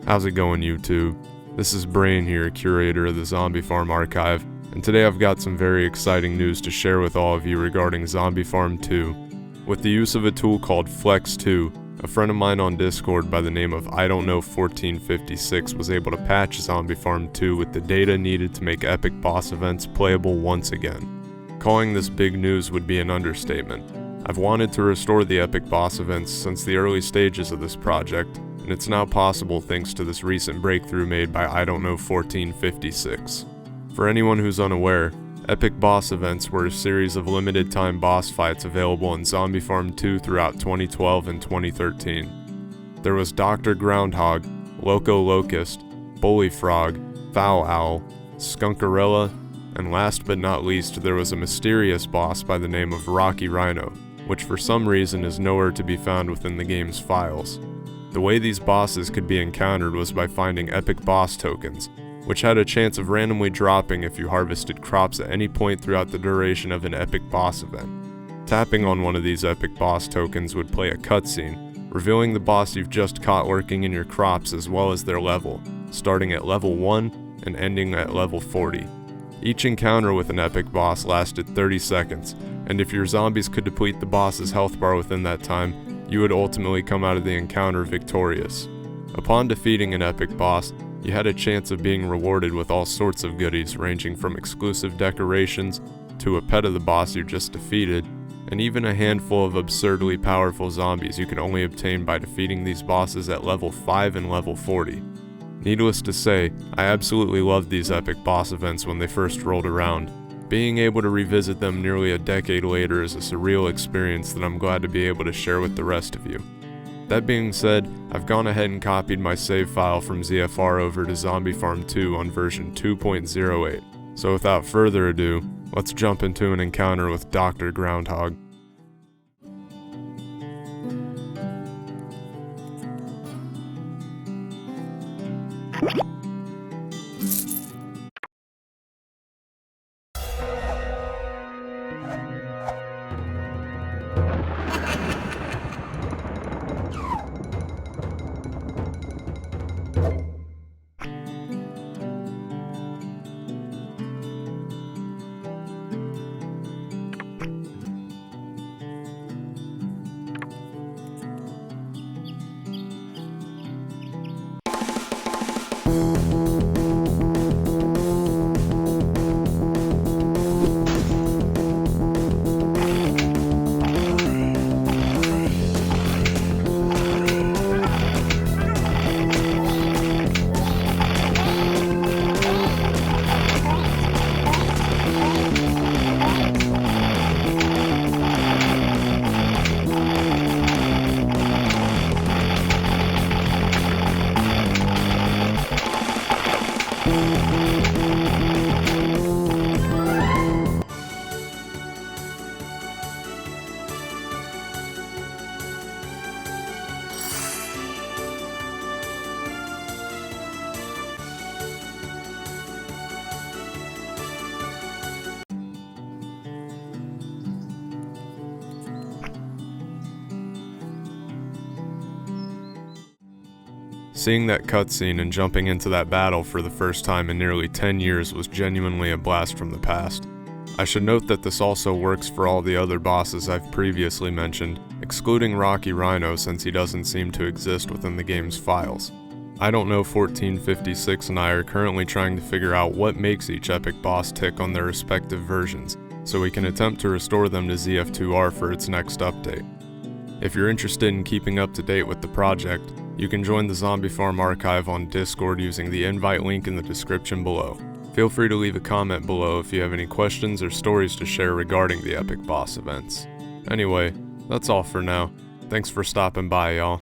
How's it going, YouTube? This is Brain here, curator of the Zombie Farm Archive, and today I've got some very exciting news to share with all of you regarding Zombie Farm 2. With the use of a tool called Flex 2, a friend of mine on Discord by the name of I1456 was able to patch Zombie Farm 2 with the data needed to make epic boss events playable once again. Calling this big news would be an understatement. I've wanted to restore the epic boss events since the early stages of this project, and it's now possible thanks to this recent breakthrough made by I1456. For anyone who's unaware, epic boss events were a series of limited time boss fights available in Zombie Farm 2 throughout 2012 and 2013. There was Dr. Groundhog, Loco Locust, Bully Frog, Foul Owl, Skunkarella, and last but not least there was a mysterious boss by the name of Rocky Rhino, which for some reason is nowhere to be found within the game's files. The way these bosses could be encountered was by finding epic boss tokens, which had a chance of randomly dropping if you harvested crops at any point throughout the duration of an epic boss event. Tapping on one of these epic boss tokens would play a cutscene, revealing the boss you've just caught lurking in your crops as well as their level, starting at level 1 and ending at level 40. Each encounter with an epic boss lasted 30 seconds, and if your zombies could deplete the boss's health bar within that time, you would ultimately come out of the encounter victorious. Upon defeating an epic boss, you had a chance of being rewarded with all sorts of goodies ranging from exclusive decorations to a pet of the boss you just defeated, and even a handful of absurdly powerful zombies you could only obtain by defeating these bosses at level 5 and level 40. Needless to say, I absolutely loved these epic boss events when they first rolled around. Being able to revisit them nearly a decade later is a surreal experience that I'm glad to be able to share with the rest of you. That being said, I've gone ahead and copied my save file from ZFR over to Zombie Farm 2 on version 2.08. So without further ado, let's jump into an encounter with Dr. Groundhog. Seeing that cutscene and jumping into that battle for the first time in nearly 10 years was genuinely a blast from the past. I should note that this also works for all the other bosses I've previously mentioned, excluding Rocky Rhino since he doesn't seem to exist within the game's files. I1456 and I are currently trying to figure out what makes each epic boss tick on their respective versions, so we can attempt to restore them to ZF2R for its next update. If you're interested in keeping up to date with the project, you can join the Zombie Farm Archive on Discord using the invite link in the description below. Feel free to leave a comment below if you have any questions or stories to share regarding the epic boss events. Anyway, that's all for now. Thanks for stopping by, y'all.